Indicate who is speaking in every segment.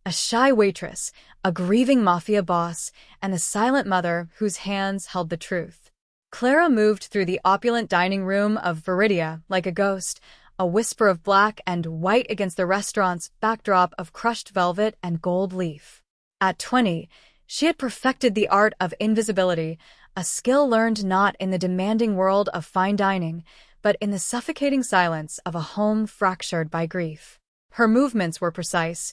Speaker 1: a shy waitress, a grieving mafia boss, and the silent mother whose hands held the truth. Clara moved through the opulent dining room of Viridia like a ghost, a whisper of black and white against the restaurant's backdrop of crushed velvet and gold leaf. At 20, she had perfected the art of invisibility, a skill learned not in the demanding world of fine dining, but in the suffocating silence of a home fractured by grief. Her movements were precise,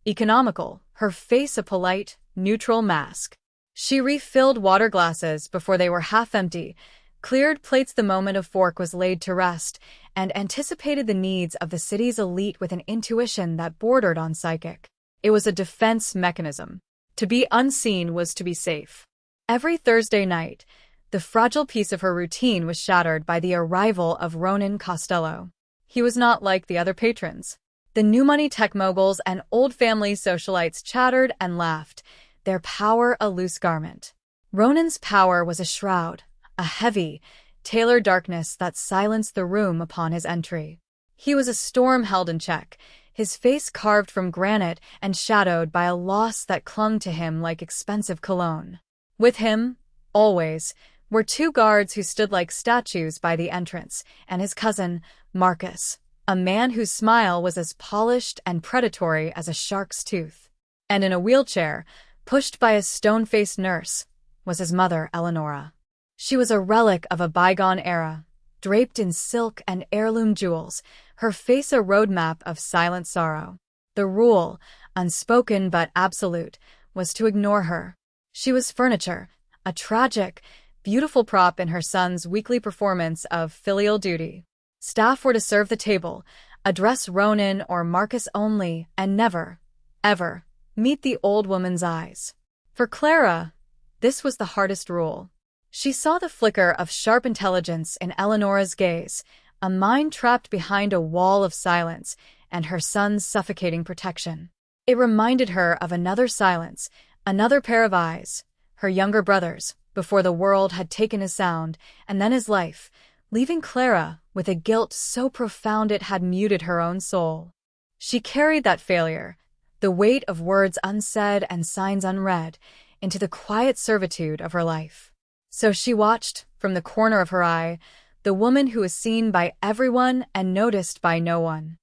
Speaker 1: economical, her face a polite, neutral mask. She refilled water glasses before they were half empty, cleared plates the moment a fork was laid to rest, and anticipated the needs of the city's elite with an intuition that bordered on psychic. It was a defense mechanism. To be unseen was to be safe. Every Thursday night, the fragile piece of her routine was shattered by the arrival of Ronan Costello. He was not like the other patrons. The new money tech moguls and old family socialites chattered and laughed, their power a loose garment. Ronan's power was a shroud, a heavy, tailored darkness that silenced the room upon his entry. He was a storm held in check, his face carved from granite and shadowed by a loss that clung to him like expensive cologne. With him, always, were two guards who stood like statues by the entrance, and his cousin, Marcus, a man whose smile was as polished and predatory as a shark's tooth. And in a wheelchair, pushed by a stone-faced nurse, was his mother, Eleonora. She was a relic of a bygone era, draped in silk and heirloom jewels, her face a roadmap of silent sorrow. The rule, unspoken but absolute, was to ignore her. She was furniture, a tragic, beautiful prop in her son's weekly performance of filial duty. Staff were to serve the table, address Ronan or Marcus only, and never, ever, meet the old woman's eyes. For Clara, this was the hardest rule. She saw the flicker of sharp intelligence in Eleonora's gaze, a mind trapped behind a wall of silence, and her son's suffocating protection. It reminded her of another silence, another pair of eyes, her younger brother's, before the world had taken his sound, and then his life, leaving Clara with a guilt so profound it had muted her own soul. She carried that failure, the weight of words unsaid and signs unread, into the quiet servitude of her life. So she watched, from the corner of her eye, the woman who was seen by everyone and noticed by no one.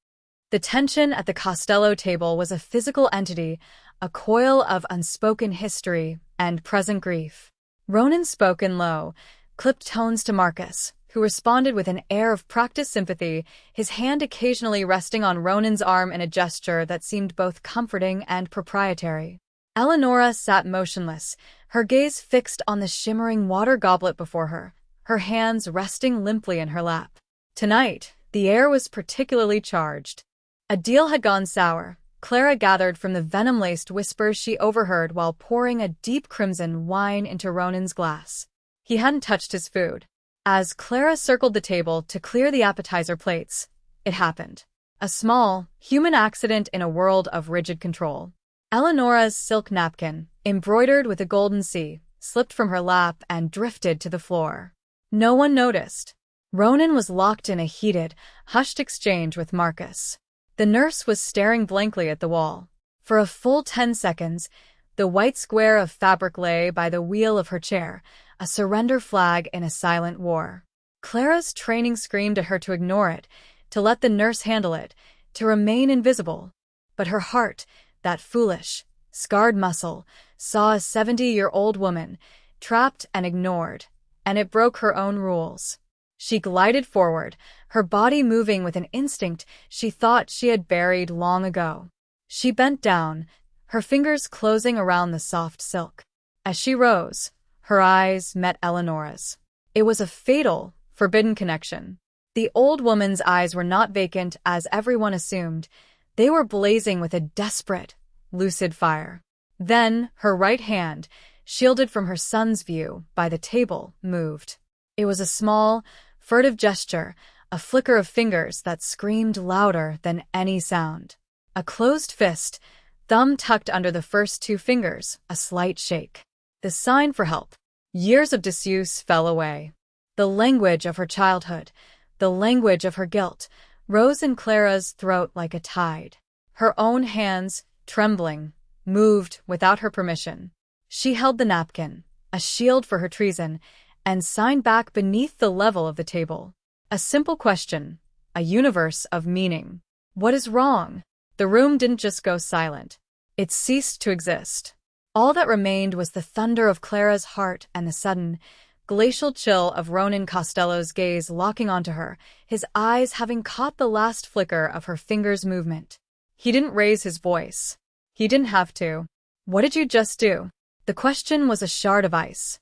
Speaker 1: The tension at the Costello table was a physical entity, a coil of unspoken history and present grief. Ronan spoke in low, clipped tones to Marcus, who responded with an air of practiced sympathy, his hand occasionally resting on Ronan's arm in a gesture that seemed both comforting and proprietary. Eleonora sat motionless, her gaze fixed on the shimmering water goblet before her, her hands resting limply in her lap. Tonight, the air was particularly charged. A deal had gone sour, Clara gathered from the venom-laced whispers she overheard while pouring a deep crimson wine into Ronan's glass. He hadn't touched his food. As Clara circled the table to clear the appetizer plates, it happened. A small, human accident in a world of rigid control. Eleonora's silk napkin, embroidered with a golden sea, slipped from her lap and drifted to the floor. No one noticed. Ronan was locked in a heated, hushed exchange with Marcus. The nurse was staring blankly at the wall. For a full 10 seconds, the white square of fabric lay by the wheel of her chair, a surrender flag in a silent war. Clara's training screamed at her to ignore it, to let the nurse handle it, to remain invisible. But her heart, that foolish, scarred muscle, saw a 70-year-old woman, trapped and ignored, and it broke her own rules. She glided forward, her body moving with an instinct she thought she had buried long ago. She bent down, her fingers closing around the soft silk. As she rose, her eyes met Eleonora's. It was a fatal, forbidden connection. The old woman's eyes were not vacant as everyone assumed. They were blazing with a desperate, lucid fire. Then, her right hand, shielded from her son's view by the table, moved. It was a small, furtive gesture, a flicker of fingers that screamed louder than any sound. A closed fist, thumb tucked under the first two fingers, a slight shake. The sign for help. Years of disuse fell away. The language of her childhood, the language of her guilt, rose in Clara's throat like a tide. Her own hands, trembling, moved without her permission. She held the napkin, a shield for her treason, and signed back beneath the level of the table. A simple question, a universe of meaning. What is wrong? The room didn't just go silent. It ceased to exist. All that remained was the thunder of Clara's heart and the sudden, glacial chill of Ronan Costello's gaze locking onto her, his eyes having caught the last flicker of her fingers' movement. He didn't raise his voice. He didn't have to. What did you just do? The question was a shard of ice.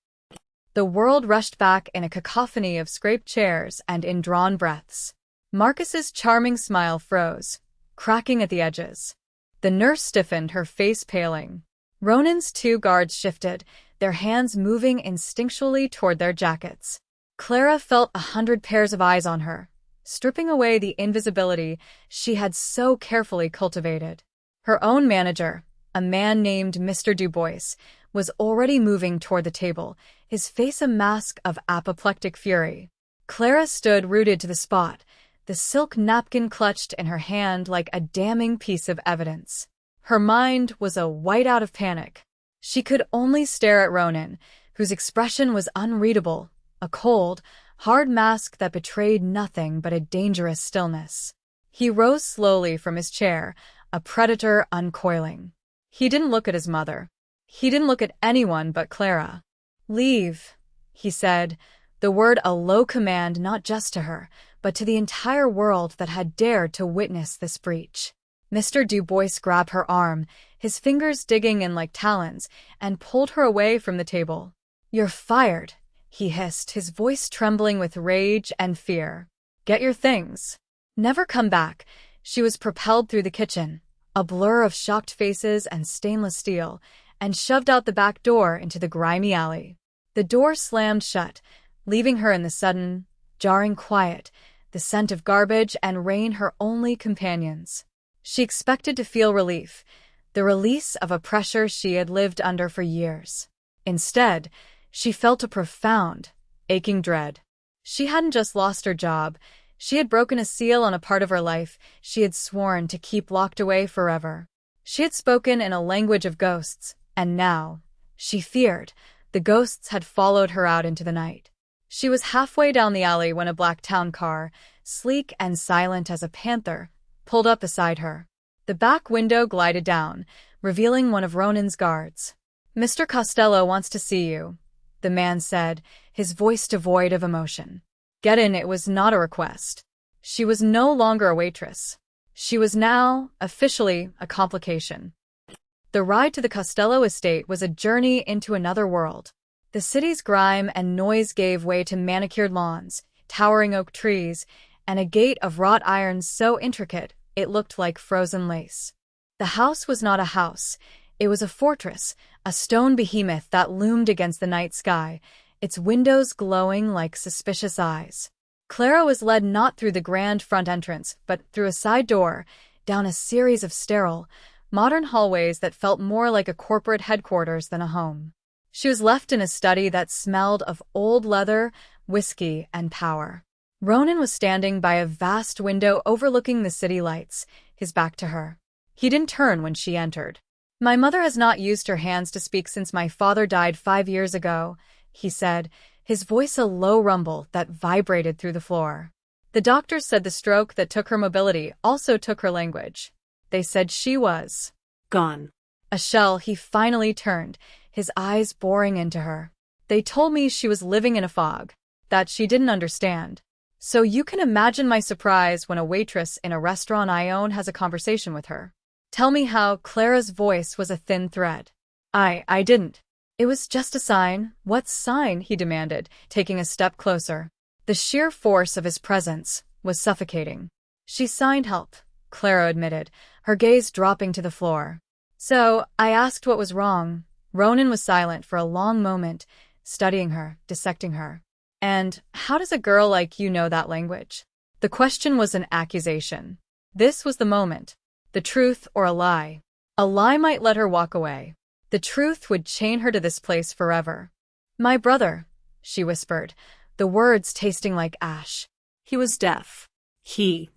Speaker 1: The world rushed back in a cacophony of scraped chairs and indrawn breaths. Marcus's charming smile froze, cracking at the edges. The nurse stiffened, her face paling. Ronan's two guards shifted, their hands moving instinctually toward their jackets. Clara felt 100 pairs of eyes on her, stripping away the invisibility she had so carefully cultivated. Her own manager, a man named Mr. Dubois, was already moving toward the table, his face a mask of apoplectic fury. Clara stood rooted to the spot, the silk napkin clutched in her hand like a damning piece of evidence. Her mind was a whiteout of panic. She could only stare at Ronan, whose expression was unreadable, a cold, hard mask that betrayed nothing but a dangerous stillness. He rose slowly from his chair, a predator uncoiling. He didn't look at his mother. He didn't look at anyone but Clara. "Leave," he said, the word a low command not just to her, but to the entire world that had dared to witness this breach. Mr. Dubois grabbed her arm, his fingers digging in like talons, and pulled her away from the table. "You're fired," he hissed, his voice trembling with rage and fear. "Get your things. Never come back." She was propelled through the kitchen, a blur of shocked faces and stainless steel, and shoved out the back door into the grimy alley. The door slammed shut, leaving her in the sudden, jarring quiet, the scent of garbage and rain her only companions. She expected to feel relief, the release of a pressure she had lived under for years. Instead, she felt a profound, aching dread. She hadn't just lost her job, she had broken a seal on a part of her life she had sworn to keep locked away forever. She had spoken in a language of ghosts, and now, she feared, the ghosts had followed her out into the night. She was halfway down the alley when a black town car, sleek and silent as a panther, pulled up beside her. The back window glided down, revealing one of Ronan's guards. "Mr. Costello wants to see you," the man said, his voice devoid of emotion. Get in. It was not a request. She was no longer a waitress. She was now, officially, a complication. The ride to the Costello estate was a journey into another world. The city's grime and noise gave way to manicured lawns, towering oak trees, and a gate of wrought iron so intricate it looked like frozen lace. The house was not a house. It was a fortress, a stone behemoth that loomed against the night sky, its windows glowing like suspicious eyes. Clara was led not through the grand front entrance, but through a side door, down a series of sterile, modern hallways that felt more like a corporate headquarters than a home. She was left in a study that smelled of old leather, whiskey, and power. Ronan was standing by a vast window overlooking the city lights, his back to her. He didn't turn when she entered. "My mother has not used her hands to speak since my father died 5 years ago," he said, his voice a low rumble that vibrated through the floor. "The doctors said the stroke that took her mobility also took her language. They said she was
Speaker 2: gone."
Speaker 1: A shell. He finally turned, his eyes boring into her. "They told me she was living in a fog, that she didn't understand. So you can imagine my surprise when a waitress in a restaurant I own has a conversation with her. Tell me how." Clara's voice was a thin thread. I didn't. It was just a sign." "What sign?" he demanded, taking a step closer. The sheer force of his presence was suffocating. "She signed help," Clara admitted, her gaze dropping to the floor. "So, I asked what was wrong." Ronan was silent for a long moment, studying her, dissecting her. "And how does a girl like you know that language?" The question was an accusation. This was the moment. The truth or a lie. A lie might let her walk away. The truth would chain her to this place forever. "My brother," she whispered, the words tasting like ash.
Speaker 2: "He was deaf. He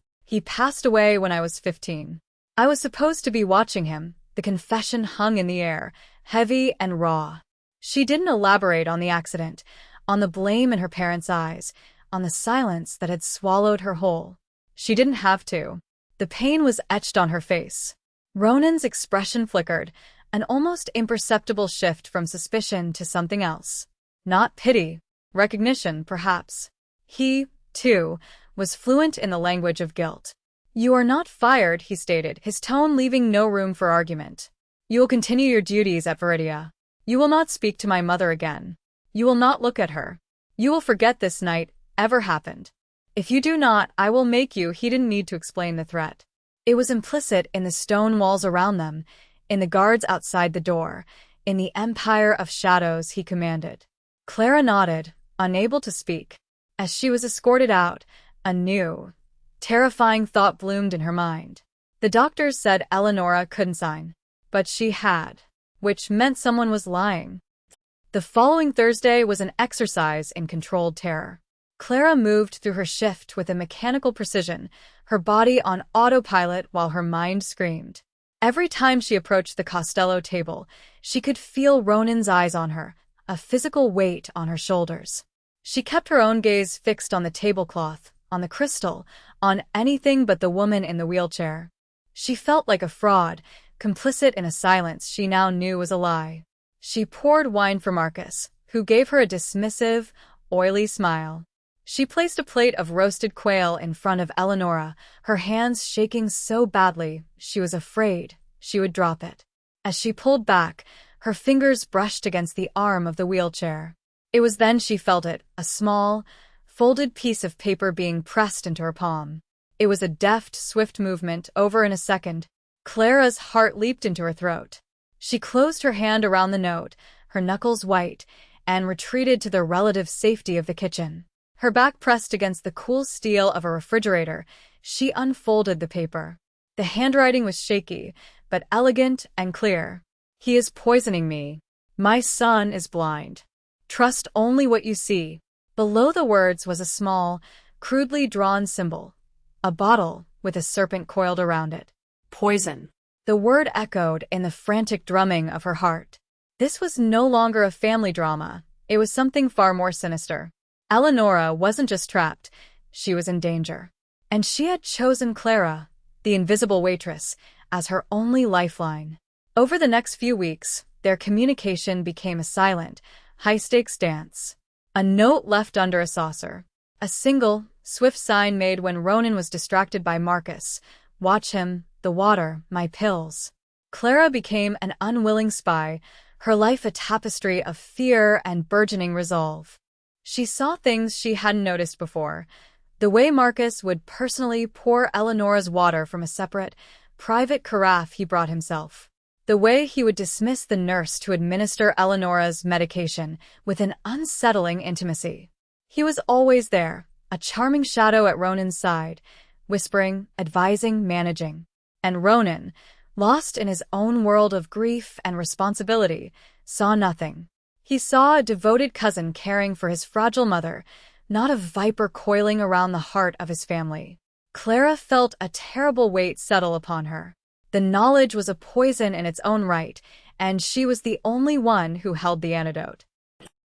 Speaker 1: passed away when I was 15. I was supposed to be watching him, The confession hung in the air, heavy and raw. She didn't elaborate on the accident, on the blame in her parents' eyes, on the silence that had swallowed her whole. She didn't have to. The pain was etched on her face. Ronan's expression flickered, an almost imperceptible shift from suspicion to something else. Not pity, recognition, perhaps. He, too, was fluent in the language of guilt. "You are not fired," he stated, his tone leaving no room for argument. "You will continue your duties at Viridia. You will not speak to my mother again. You will not look at her. You will forget this night ever happened. If you do not, I will make you." He didn't need to explain the threat. It was implicit in the stone walls around them, in the guards outside the door, in the empire of shadows he commanded. Clara nodded, unable to speak. As she was escorted out, a new, terrifying thought bloomed in her mind. The doctors said Eleonora couldn't sign, but she had, which meant someone was lying. The following Thursday was an exercise in controlled terror. Clara moved through her shift with a mechanical precision, her body on autopilot while her mind screamed. Every time she approached the Costello table, she could feel Ronan's eyes on her, a physical weight on her shoulders. She kept her own gaze fixed on the tablecloth, on the crystal, on anything but the woman in the wheelchair. She felt like a fraud, complicit in a silence she now knew was a lie. She poured wine for Marcus, who gave her a dismissive, oily smile. She placed a plate of roasted quail in front of Eleonora, her hands shaking so badly she was afraid she would drop it. As she pulled back, her fingers brushed against the arm of the wheelchair. It was then she felt it, a small, folded piece of paper being pressed into her palm. It was a deft, swift movement, over in a second. Clara's heart leaped into her throat. She closed her hand around the note, her knuckles white, and retreated to the relative safety of the kitchen. Her back pressed against the cool steel of a refrigerator, she unfolded the paper. The handwriting was shaky, but elegant and clear. "He is poisoning me. My son is blind. Trust only what you see." Below the words was a small, crudely drawn symbol, a bottle with a serpent coiled around it.
Speaker 2: Poison.
Speaker 1: The word echoed in the frantic drumming of her heart. This was no longer a family drama, it was something far more sinister. Eleonora wasn't just trapped, she was in danger. And she had chosen Clara, the invisible waitress, as her only lifeline. Over the next few weeks, their communication became a silent, high-stakes dance. A note left under a saucer. A single, swift sign made when Ronan was distracted by Marcus. "Watch him, the water, my pills." Clara became an unwilling spy, her life a tapestry of fear and burgeoning resolve. She saw things she hadn't noticed before. The way Marcus would personally pour Eleonora's water from a separate, private carafe he brought himself. The way he would dismiss the nurse to administer Eleonora's medication with an unsettling intimacy. He was always there, a charming shadow at Ronan's side, whispering, advising, managing. And Ronan, lost in his own world of grief and responsibility, saw nothing. He saw a devoted cousin caring for his fragile mother, not a viper coiling around the heart of his family. Clara felt a terrible weight settle upon her. The knowledge was a poison in its own right, and she was the only one who held the antidote.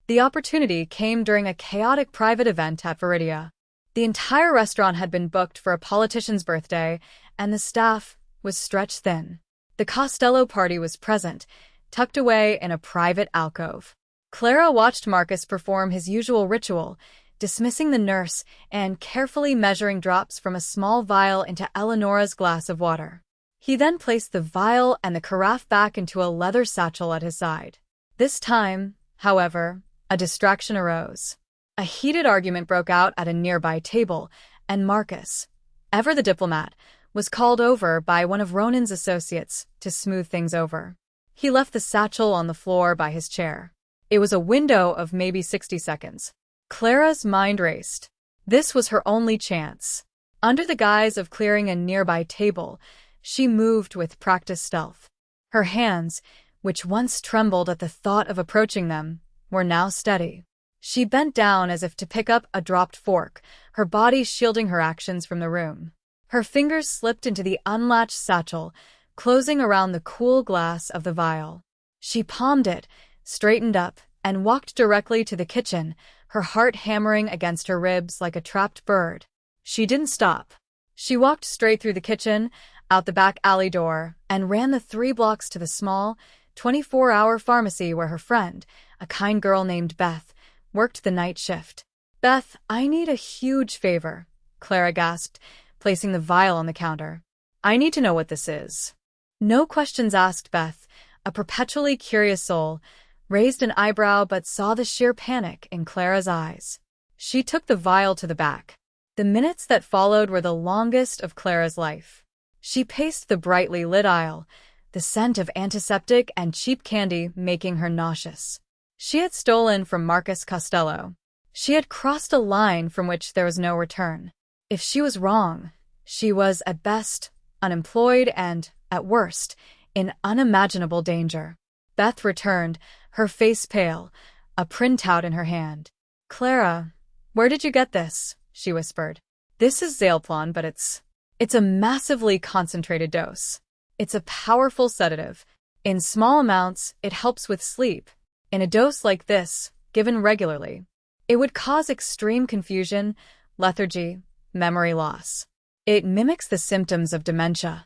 Speaker 1: The opportunity came during a chaotic private event at Viridia. The entire restaurant had been booked for a politician's birthday, and the staff was stretched thin. The Costello party was present, tucked away in a private alcove. Clara watched Marcus perform his usual ritual, dismissing the nurse and carefully measuring drops from a small vial into Eleonora's glass of water. He then placed the vial and the carafe back into a leather satchel at his side. This time, however, a distraction arose. A heated argument broke out at a nearby table, and Marcus, ever the diplomat, was called over by one of Ronan's associates to smooth things over. He left the satchel on the floor by his chair. It was a window of maybe 60 seconds. Clara's mind raced. This was her only chance. Under the guise of clearing a nearby table, she moved with practiced stealth. Her hands, which once trembled at the thought of approaching them, were now steady. She bent down as if to pick up a dropped fork, her body shielding her actions from the room. Her fingers slipped into the unlatched satchel, closing around the cool glass of the vial. She palmed it, straightened up, and walked directly to the kitchen, her heart hammering against her ribs like a trapped bird. She didn't stop. She walked straight through the kitchen, out the back alley door, and ran the 3 blocks to the small, 24-hour pharmacy where her friend, a kind girl named Beth, worked the night shift. "Beth, I need a huge favor," Clara gasped, placing the vial on the counter. "I need to know what this is." No questions asked. Beth, a perpetually curious soul, raised an eyebrow but saw the sheer panic in Clara's eyes. She took the vial to the back. The minutes that followed were the longest of Clara's life. She paced the brightly lit aisle, the scent of antiseptic and cheap candy making her nauseous. She had stolen from Marcus Costello. She had crossed a line from which there was no return. If she was wrong, she was, at best, unemployed and, at worst, in unimaginable danger. Beth returned, her face pale, a printout in her hand. "Clara, where did you get this?" she whispered. "This is Zalplon, but it's a massively concentrated dose. It's a powerful sedative. In small amounts, it helps with sleep. In a dose like this, given regularly, it would cause extreme confusion, lethargy, memory loss. It mimics the symptoms of dementia."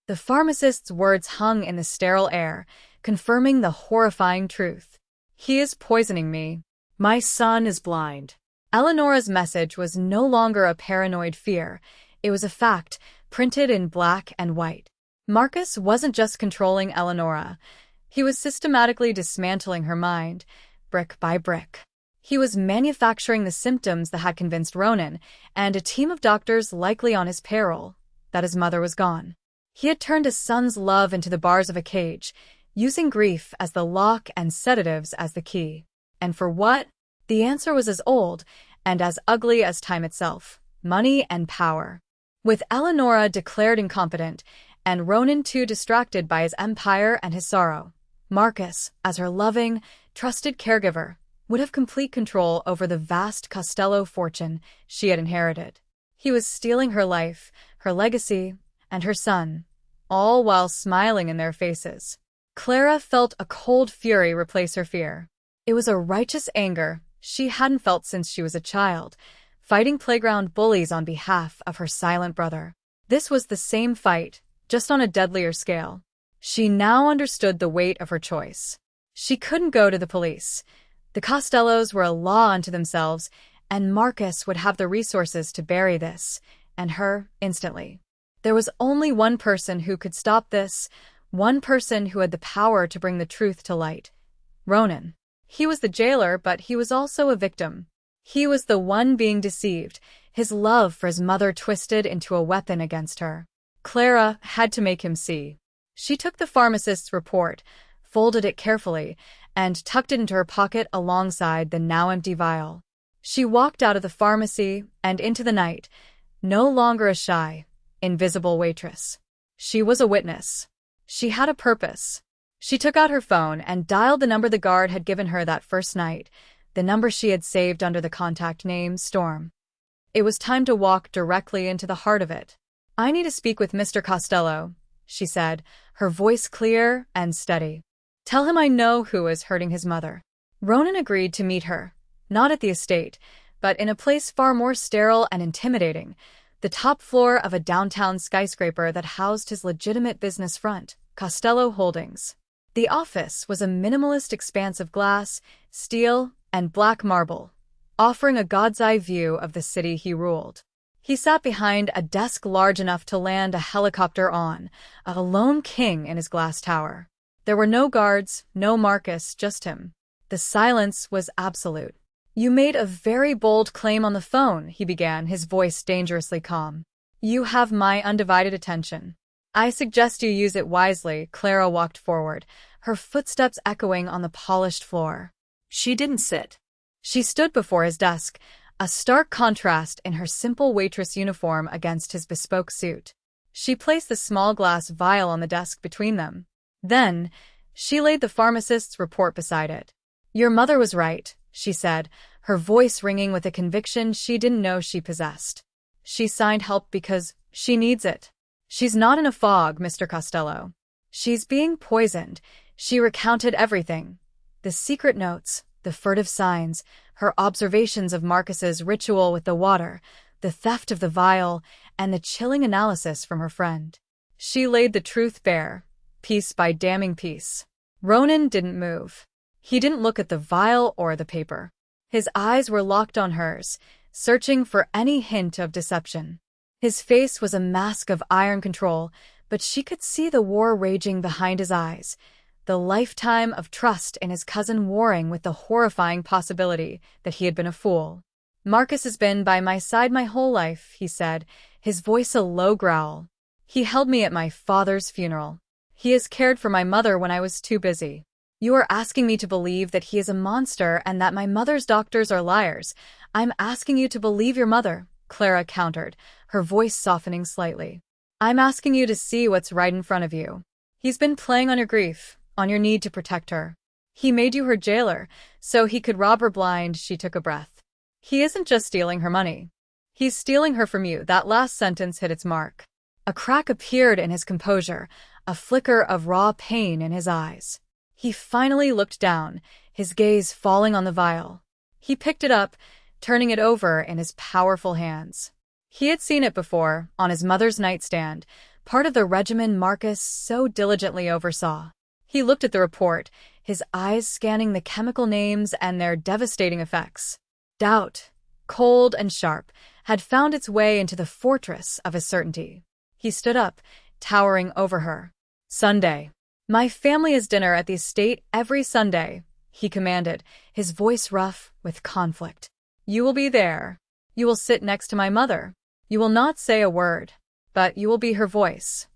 Speaker 1: The pharmacist's words hung in the sterile air, confirming the horrifying truth. "He is poisoning me. My son is blind." Eleonora's message was no longer a paranoid fear. It was a fact, printed in black and white. Marcus wasn't just controlling Eleonora. He was systematically dismantling her mind, brick by brick. He was manufacturing the symptoms that had convinced Ronan, and a team of doctors likely on his payroll, that his mother was gone. He had turned a son's love into the bars of a cage, using grief as the lock and sedatives as the key. And for what? The answer was as old and as ugly as time itself: money and power. With Eleonora declared incompetent, and Ronan too distracted by his empire and his sorrow, Marcus, as her loving, trusted caregiver, would have complete control over the vast Costello fortune she had inherited. He was stealing her life, her legacy, and her son, all while smiling in their faces. Clara felt a cold fury replace her fear. It was a righteous anger she hadn't felt since she was a child, fighting playground bullies on behalf of her silent brother. This was the same fight, just on a deadlier scale. She now understood the weight of her choice. She couldn't go to the police. The Costellos were a law unto themselves, and Marcus would have the resources to bury this, and her, instantly. There was only one person who could stop this, one person who had the power to bring the truth to light: Ronan. He was the jailer, but he was also a victim. He was the one being deceived, his love for his mother twisted into a weapon against her. Clara had to make him see. She took the pharmacist's report, folded it carefully, and tucked it into her pocket alongside the now-empty vial. She walked out of the pharmacy and into the night, no longer a shy, invisible waitress. She was a witness. She had a purpose. She took out her phone and dialed the number the guard had given her that first night, the number she had saved under the contact name Storm. It was time to walk directly into the heart of it. "I need to speak with Mr. Costello," she said, her voice clear and steady. "Tell him I know who is hurting his mother." Ronan agreed to meet her, not at the estate, but in a place far more sterile and intimidating, the top floor of a downtown skyscraper that housed his legitimate business front, Costello Holdings. The office was a minimalist expanse of glass, steel, and black marble, offering a god's-eye view of the city he ruled. He sat behind a desk large enough to land a helicopter on, a lone king in his glass tower. There were no guards, no Marcus, just him. The silence was absolute. "You made a very bold claim on the phone," he began, his voice dangerously calm. "You have my undivided attention. I suggest you use it wisely." Clara walked forward, her footsteps echoing on the polished floor.
Speaker 2: She didn't sit.
Speaker 1: She stood before his desk, a stark contrast in her simple waitress uniform against his bespoke suit. She placed the small glass vial on the desk between them. Then, she laid the pharmacist's report beside it. "Your mother was right," she said, her voice ringing with a conviction she didn't know she possessed. "She signed help because she needs it. She's not in a fog, Mr. Costello. She's being poisoned. She recounted everything. The secret notes, the furtive signs, her observations of Marcus's ritual with the water, the theft of the vial, and the chilling analysis from her friend. She laid the truth bare, piece by damning piece. Ronan didn't move. He didn't look at the vial or the paper. His eyes were locked on hers, searching for any hint of deception. His face was a mask of iron control, but she could see the war raging behind his eyes, the lifetime of trust in his cousin warring with the horrifying possibility that he had been a fool. Marcus has been by my side my whole life, he said, his voice a low growl. He held me at my father's funeral. He has cared for my mother when I was too busy. You are asking me to believe that he is a monster and that my mother's doctors are liars. I'm asking you to believe your mother, Clara countered, her voice softening slightly. I'm asking you to see what's right in front of you. He's been playing on your grief, on your need to protect her. He made you her jailer, so he could rob her blind. She took a breath. He isn't just stealing her money. He's stealing her from you. That last sentence hit its mark. A crack appeared in his composure, a flicker of raw pain in his eyes. He finally looked down, his gaze falling on the vial. He picked it up, turning it over in his powerful hands. He had seen it before, on his mother's nightstand, part of the regimen Marcus so diligently oversaw. He looked at the report, his eyes scanning the chemical names and their devastating effects. Doubt, cold and sharp, had found its way into the fortress of his certainty. He stood up, towering over her. Sunday. My family has dinner at the estate every Sunday, he commanded, his voice rough with conflict. You will be there. You will sit next to my mother. You will not say a word, but you will be her voice.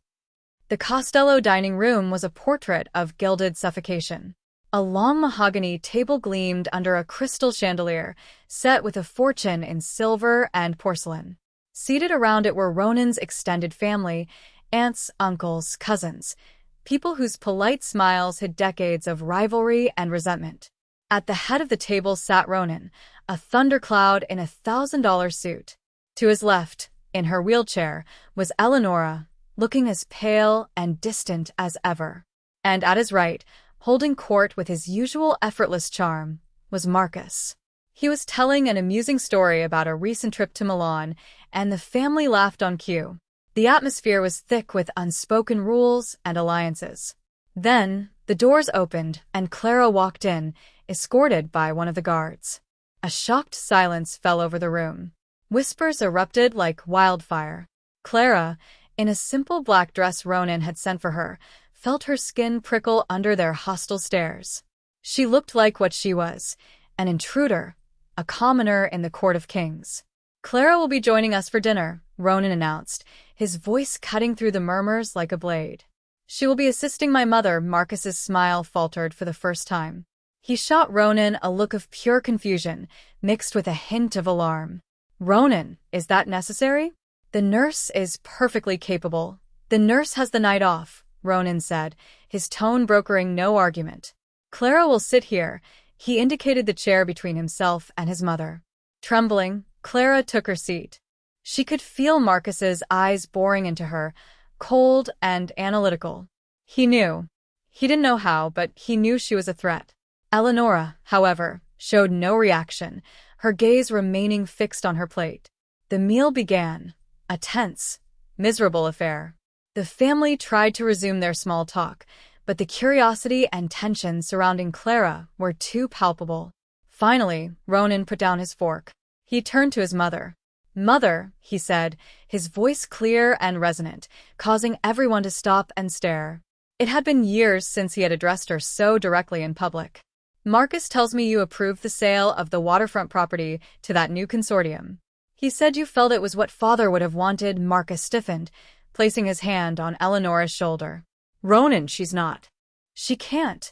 Speaker 1: The Costello dining room was a portrait of gilded suffocation. A long mahogany table gleamed under a crystal chandelier, set with a fortune in silver and porcelain. Seated around it were Ronan's extended family, aunts, uncles, cousins, people whose polite smiles hid decades of rivalry and resentment. At the head of the table sat Ronan, a thundercloud in $1,000 suit. To his left, in her wheelchair, was Eleonora, looking as pale and distant as ever. And at his right, holding court with his usual effortless charm, was Marcus. He was telling an amusing story about a recent trip to Milan, and the family laughed on cue. The atmosphere was thick with unspoken rules and alliances. Then, the doors opened, and Clara walked in, escorted by one of the guards. A shocked silence fell over the room. Whispers erupted like wildfire. Clara, in a simple black dress Ronan had sent for her, felt her skin prickle under their hostile stares. She looked like what she was, an intruder, a commoner in the court of kings. Clara will be joining us for dinner, Ronan announced, his voice cutting through the murmurs like a blade. She will be assisting my mother. Marcus's smile faltered for the first time. He shot Ronan a look of pure confusion, mixed with a hint of alarm. Ronan, is that necessary? The nurse is perfectly capable. The nurse has the night off, Ronan said, his tone brokering no argument. Clara will sit here. He indicated the chair between himself and his mother. Trembling, Clara took her seat. She could feel Marcus's eyes boring into her, cold and analytical. He knew. He didn't know how, but he knew she was a threat. Eleonora, however, showed no reaction, her gaze remaining fixed on her plate. The meal began, a tense, miserable affair. The family tried to resume their small talk, but the curiosity and tension surrounding Clara were too palpable. Finally, Ronan put down his fork. He turned to his mother. Mother, he said, his voice clear and resonant, causing everyone to stop and stare. It had been years since he had addressed her so directly in public. Marcus tells me you approved the sale of the waterfront property to that new consortium. He said you felt it was what father would have wanted. Marcus stiffened, placing his hand on Eleonora's shoulder. Ronan, she's not. She can't.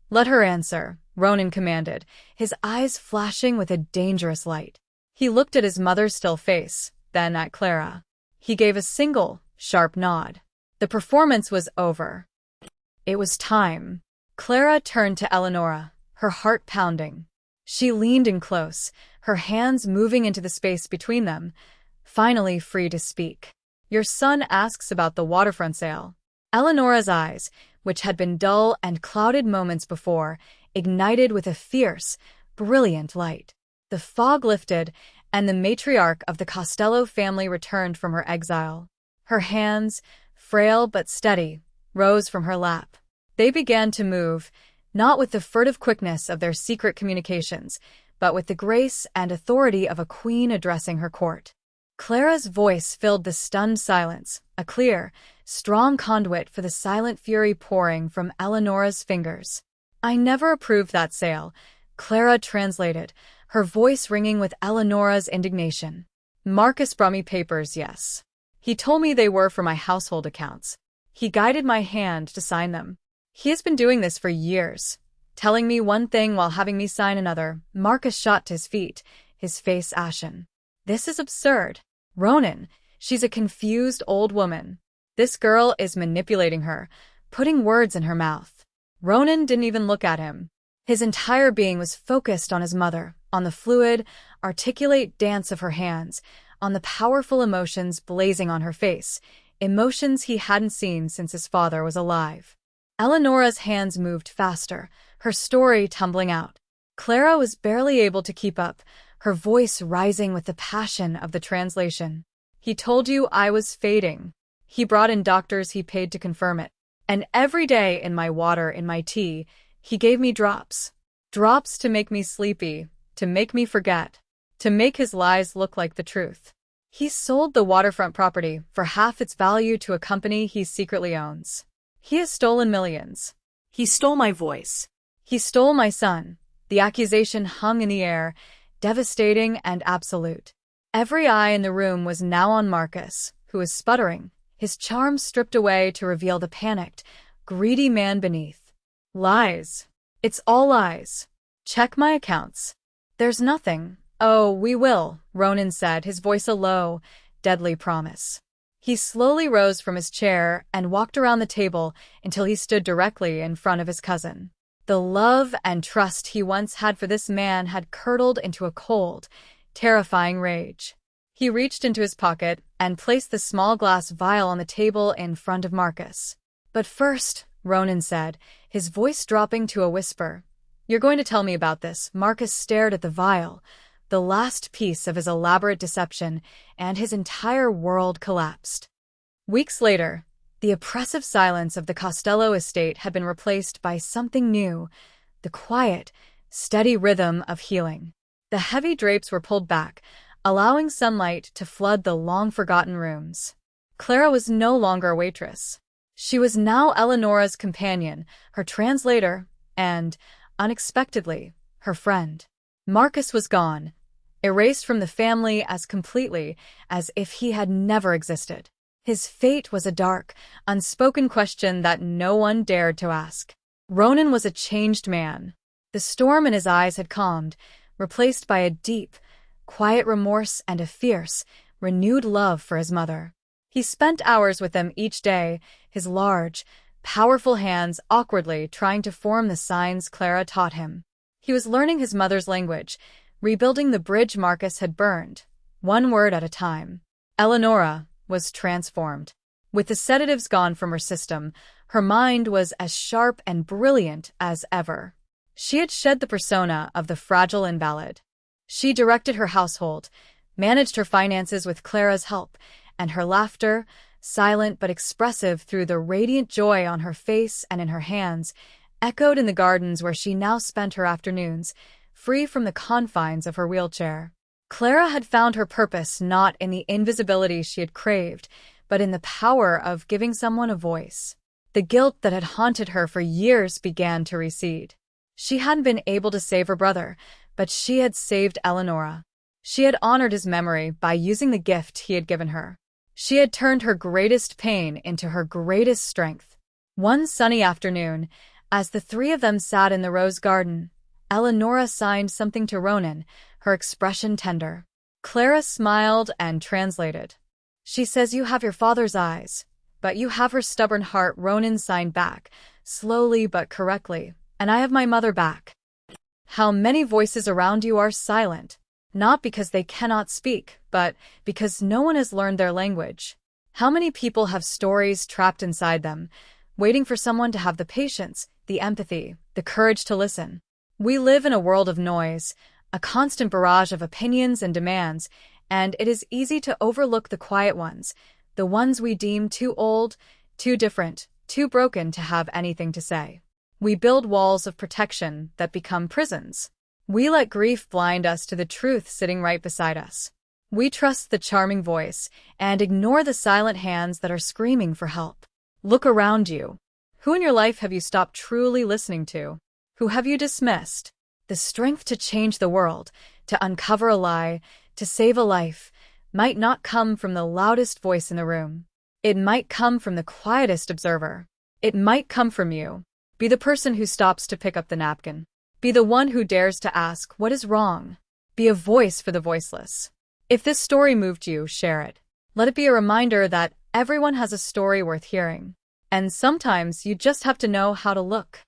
Speaker 1: Let her answer, Ronan commanded, his eyes flashing with a dangerous light. He looked at his mother's still face, then at Clara. He gave a single, sharp nod. The performance was over. It was time. Clara turned to Eleonora, her heart pounding. She leaned in close, her hands moving into the space between them, finally free to speak. Your son asks about the waterfront sale. Eleonora's eyes, which had been dull and clouded moments before, ignited with a fierce, brilliant light. The fog lifted, and the matriarch of the Costello family returned from her exile. Her hands, frail but steady, rose from her lap. They began to move, not with the furtive quickness of their secret communications, but with the grace and authority of a queen addressing her court. Clara's voice filled the stunned silence, a clear, strong conduit for the silent fury pouring from Eleonora's fingers. I never approved that sale, Clara translated, her voice ringing with Eleonora's indignation. Marcus brought me papers, yes. He told me they were for my household accounts. He guided my hand to sign them. He has been doing this for years, telling me one thing while having me sign another. Marcus shot to his feet, his face ashen. This is absurd. Ronan, she's a confused old woman. This girl is manipulating her, putting words in her mouth. Ronan didn't even look at him. His entire being was focused on his mother, on the fluid, articulate dance of her hands, on the powerful emotions blazing on her face, emotions he hadn't seen since his father was alive. Eleonora's hands moved faster, her story tumbling out. Clara was barely able to keep up, her voice rising with the passion of the translation. He told you I was fading. He brought in doctors he paid to confirm it. And every day in my water, in my tea, he gave me drops. Drops to make me sleepy, to make me forget, to make his lies look like the truth. He sold the waterfront property for half its value to a company he secretly owns. He has stolen millions.
Speaker 2: He stole my voice.
Speaker 1: He stole my son. The accusation hung in the air, devastating and absolute. Every eye in the room was now on Marcus, who was sputtering, his charm stripped away to reveal the panicked, greedy man beneath. Lies. It's all lies. Check my accounts. There's nothing. Oh, we will, Ronan said, his voice a low, deadly promise. He slowly rose from his chair and walked around the table until he stood directly in front of his cousin. The love and trust he once had for this man had curdled into a cold, terrifying rage. He reached into his pocket and placed the small glass vial on the table in front of Marcus. But first, Ronan said, his voice dropping to a whisper, "You're going to tell me about this." Marcus stared at the vial, the last piece of his elaborate deception, and his entire world collapsed. Weeks later, the oppressive silence of the Costello estate had been replaced by something new, the quiet, steady rhythm of healing. The heavy drapes were pulled back, allowing sunlight to flood the long-forgotten rooms. Clara was no longer a waitress. She was now Eleonora's companion, her translator, and, unexpectedly, her friend. Marcus was gone, erased from the family as completely as if he had never existed. His fate was a dark, unspoken question that no one dared to ask. Ronan was a changed man. The storm in his eyes had calmed, replaced by a deep, quiet remorse and a fierce, renewed love for his mother. He spent hours with them each day, his large, powerful hands awkwardly trying to form the signs Clara taught him. He was learning his mother's language, rebuilding the bridge Marcus had burned, one word at a time. Eleonora was transformed. With the sedatives gone from her system, her mind was as sharp and brilliant as ever. She had shed the persona of the fragile invalid. She directed her household, managed her finances with Clara's help, and her laughter, silent but expressive through the radiant joy on her face and in her hands, echoed in the gardens where she now spent her afternoons, free from the confines of her wheelchair. Clara had found her purpose not in the invisibility she had craved, but in the power of giving someone a voice. The guilt that had haunted her for years began to recede. She hadn't been able to save her brother, but she had saved Eleonora. She had honored his memory by using the gift he had given her. She had turned her greatest pain into her greatest strength. One sunny afternoon, as the three of them sat in the rose garden, Eleonora signed something to Ronan, her expression tender. Clara smiled and translated. "She says you have your father's eyes, but you have her stubborn heart." Ronan signed back, slowly but correctly, "And I have my mother back. How many voices around you are silent, not because they cannot speak, but because no one has learned their language. How many people have stories trapped inside them, waiting for someone to have the patience, the empathy, the courage to listen? We live in a world of noise, a constant barrage of opinions and demands, and it is easy to overlook the quiet ones, the ones we deem too old, too different, too broken to have anything to say. We build walls of protection that become prisons. We let grief blind us to the truth sitting right beside us. We trust the charming voice and ignore the silent hands that are screaming for help. Look around you. Who in your life have you stopped truly listening to? Who have you dismissed? The strength to change the world, to uncover a lie, to save a life, might not come from the loudest voice in the room. It might come from the quietest observer. It might come from you. Be the person who stops to pick up the napkin. Be the one who dares to ask, what is wrong? Be a voice for the voiceless. If this story moved you, share it. Let it be a reminder that everyone has a story worth hearing. And sometimes you just have to know how to look.